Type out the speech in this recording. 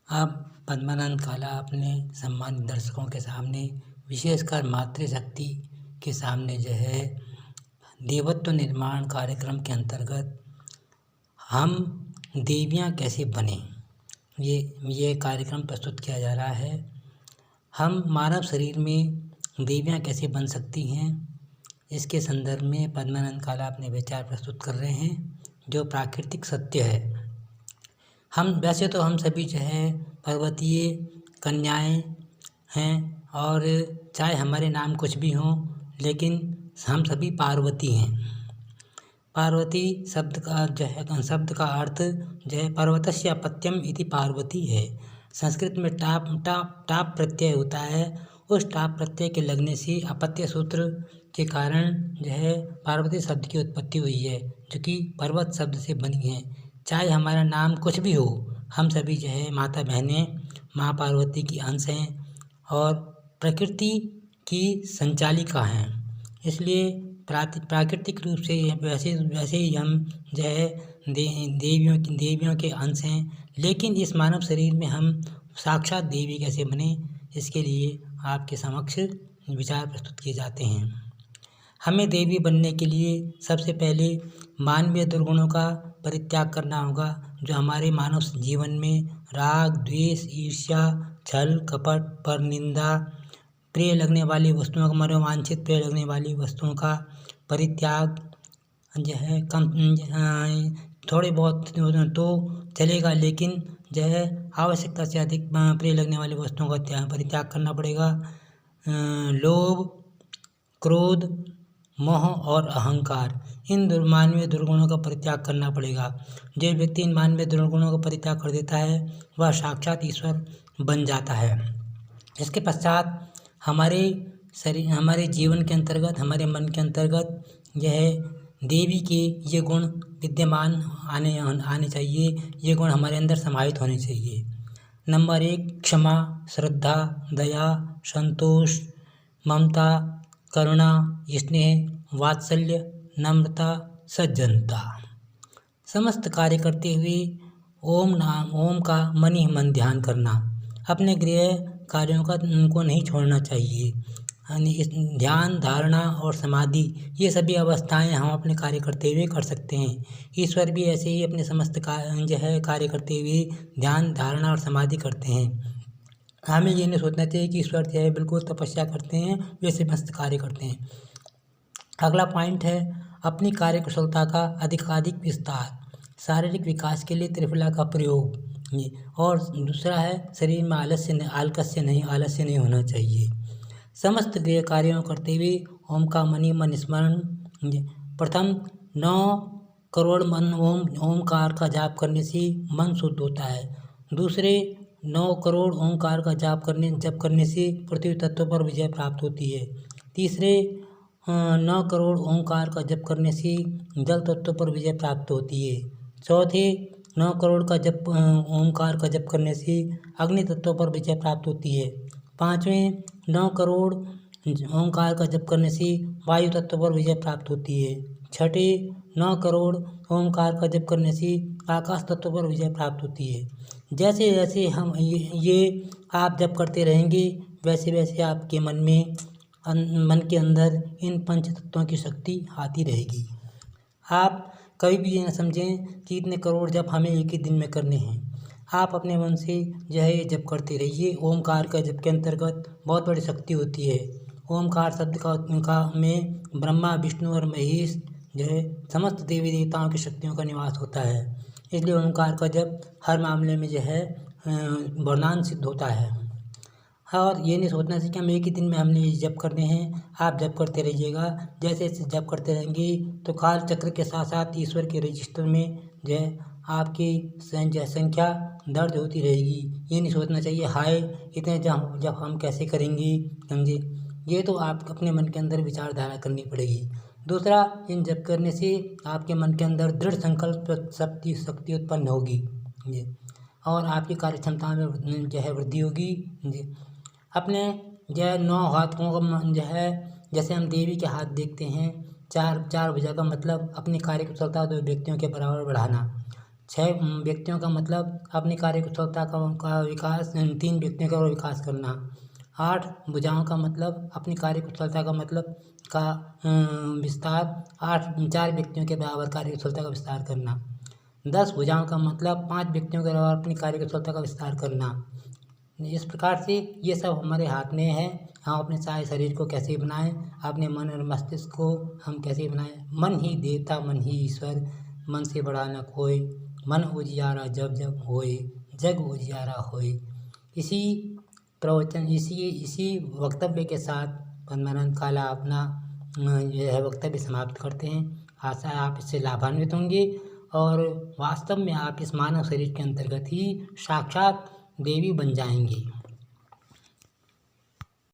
अब पद्मानंद काला अपने सम्मानित दर्शकों के सामने, विशेषकर मातृशक्ति के सामने देवत्व निर्माण कार्यक्रम के अंतर्गत हम देवियाँ कैसे बने, ये कार्यक्रम प्रस्तुत किया जा रहा है। हम मानव शरीर में देवियाँ कैसे बन सकती हैं, इसके संदर्भ में पद्मानंद काला अपने विचार प्रस्तुत कर रहे हैं, जो प्राकृतिक सत्य है। वैसे तो हम सभी पर्वतीय कन्याएं हैं, और चाहे हमारे नाम कुछ भी हों, लेकिन हम सभी पार्वती हैं। पार्वती शब्द का अर्थ पर्वतस्य अपत्यम इति पार्वती है। संस्कृत में टाप प्रत्यय होता है। उस टाप प्रत्यय के लगने से अपत्य सूत्र के कारण पार्वती शब्द की उत्पत्ति हुई है, जो कि पर्वत शब्द से बनी है। चाहे हमारा नाम कुछ भी हो, हम सभी माता बहनें माँ पार्वती की अंश हैं और प्रकृति की संचालिका हैं। इसलिए प्राकृतिक रूप से वैसे ही हम देवियों के अंश हैं। लेकिन इस मानव शरीर में हम साक्षात देवी कैसे बने, इसके लिए आपके समक्ष विचार प्रस्तुत किए जाते हैं। हमें देवी बनने के लिए सबसे पहले मानवीय दुर्गुणों का परित्याग करना होगा, जो हमारे मानव जीवन में राग, द्वेष, ईर्ष्या, छल, कपट, परनिंदा, प्रिय लगने वाली वस्तुओं का, मनोवांछित प्रिय लगने वाली वस्तुओं का परित्याग कम थोड़े बहुत तो चलेगा, लेकिन आवश्यकता से अधिक प्रिय लगने वाली वस्तुओं का परित्याग करना पड़ेगा। लोभ, क्रोध, मोह और अहंकार, इन मानवीय दुर्गुणों का परित्याग करना पड़ेगा। जो व्यक्ति इन मानवीय दुर्गुणों का परित्याग कर देता है, वह साक्षात ईश्वर बन जाता है। इसके पश्चात हमारे जीवन के अंतर्गत, हमारे मन के अंतर्गत देवी के ये गुण विद्यमान आने चाहिए। ये गुण हमारे अंदर समाहित होने चाहिए। नंबर 1, क्षमा, श्रद्धा, दया, संतोष, ममता, करुणा, स्नेह, वात्सल्य, नम्रता, सज्जनता। समस्त कार्य करते हुए ओम का मन ही मन ध्यान करना। अपने गृह कार्यों को नहीं छोड़ना चाहिए। ध्यान, धारणा और समाधि, ये सभी अवस्थाएं हम अपने कार्य करते हुए कर सकते हैं। ईश्वर भी ऐसे ही अपने समस्त कार्य करते हुए ध्यान, धारणा और समाधि करते हैं। हमें ये नहीं सोचना चाहिए कि ईश्वर बिल्कुल तपस्या करते हैं, वे समस्त कार्य करते हैं। अगला पॉइंट है अपनी कार्य कुशलता का अधिकाधिक विस्तार, शारीरिक विकास के लिए त्रिफला का प्रयोग। और दूसरा है शरीर में आलस्य नहीं होना चाहिए। समस्त गृह कार्यों करते हुए ओम का मनी मन स्मरण। प्रथम 9 करोड़ ओमकार का जाप करने से मन शुद्ध होता है। दूसरे 9 करोड़ ओमकार का जप करने से पृथ्वी तत्व पर विजय प्राप्त होती है। तीसरे 9 करोड़ ओमकार का जप करने से जल तत्व पर विजय प्राप्त होती है। चौथे 9 करोड़ का ओमकार का जप करने से अग्नि तत्व पर विजय प्राप्त होती है। पाँचवें 9 करोड़ ओमकार का जप करने से वायु तत्व पर विजय प्राप्त होती है। छठे 9 करोड़ ओमकार का जप करने से आकाश तत्व पर विजय प्राप्त होती है। जैसे जैसे हम ये आप जप करते रहेंगे, वैसे वैसे आपके मन के अंदर इन पंच तत्वों की शक्ति आती रहेगी। आप कभी भी ये न समझें कि इतने करोड़ जप हमें एक ही दिन में करने हैं। आप अपने मन से ये जप करते रहिए। ओमकार का जप के अंतर्गत बहुत बड़ी शक्ति होती है। ओमकार शब्द का में ब्रह्मा, विष्णु और महेश समस्त देवी देवताओं की शक्तियों का निवास होता है। इसलिए ओमकार का जप हर मामले में वरदान सिद्ध होता है। और ये नहीं सोचना चाहिए कि हम एक ही दिन में हमने ये जप करने हैं। आप जप करते रहिएगा। जैसे जैसे जप करते रहेंगे तो काल चक्र के साथ साथ ईश्वर के रजिस्टर में आपकी संख्या दर्ज होती रहेगी। ये नहीं सोचना चाहिए हाय इतने जब हम कैसे करेंगे, समझे। ये तो आप अपने मन के अंदर विचारधारा करनी पड़ेगी। दूसरा, इन जप करने से आपके मन के अंदर दृढ़ संकल्प शक्ति उत्पन्न होगी और आपकी कार्य क्षमता में वृद्धि होगी। अपने 9 हाथों का जैसे हम देवी के हाथ देखते हैं, 4 भुजा का मतलब अपनी कार्य कुशलता 2 व्यक्तियों के बराबर बढ़ाना। 6 व्यक्तियों का मतलब अपनी कार्यकुशलता का विकास, 3 व्यक्तियों का विकास करना। 8 भुजाओं का मतलब अपनी कार्यकुशलता का मतलब का विस्तार 4 व्यक्तियों के बराबर कार्यकुशलता का विस्तार करना। 10 भुजाओं का मतलब 5 व्यक्तियों के बराबर अपनी कार्यकुशलता का विस्तार करना। इस प्रकार से ये सब हमारे हाथ में है, हम अपने सारे शरीर को कैसे बनाएं, अपने मन और मस्तिष्क को हम कैसे बनाएं। मन ही देवता मन ही ईश्वर, मन से बड़ा न कोई, मन उजियारा जब जब होए, जग उजियारा होए। इसी प्रवचन इसी वक्तव्य के साथ पद्मानंद काला अपना यह वक्तव्य समाप्त करते हैं। आशा है आप इससे लाभान्वित होंगे और वास्तव में आप इस मानव शरीर के अंतर्गत ही साक्षात देवी बन जाएंगे।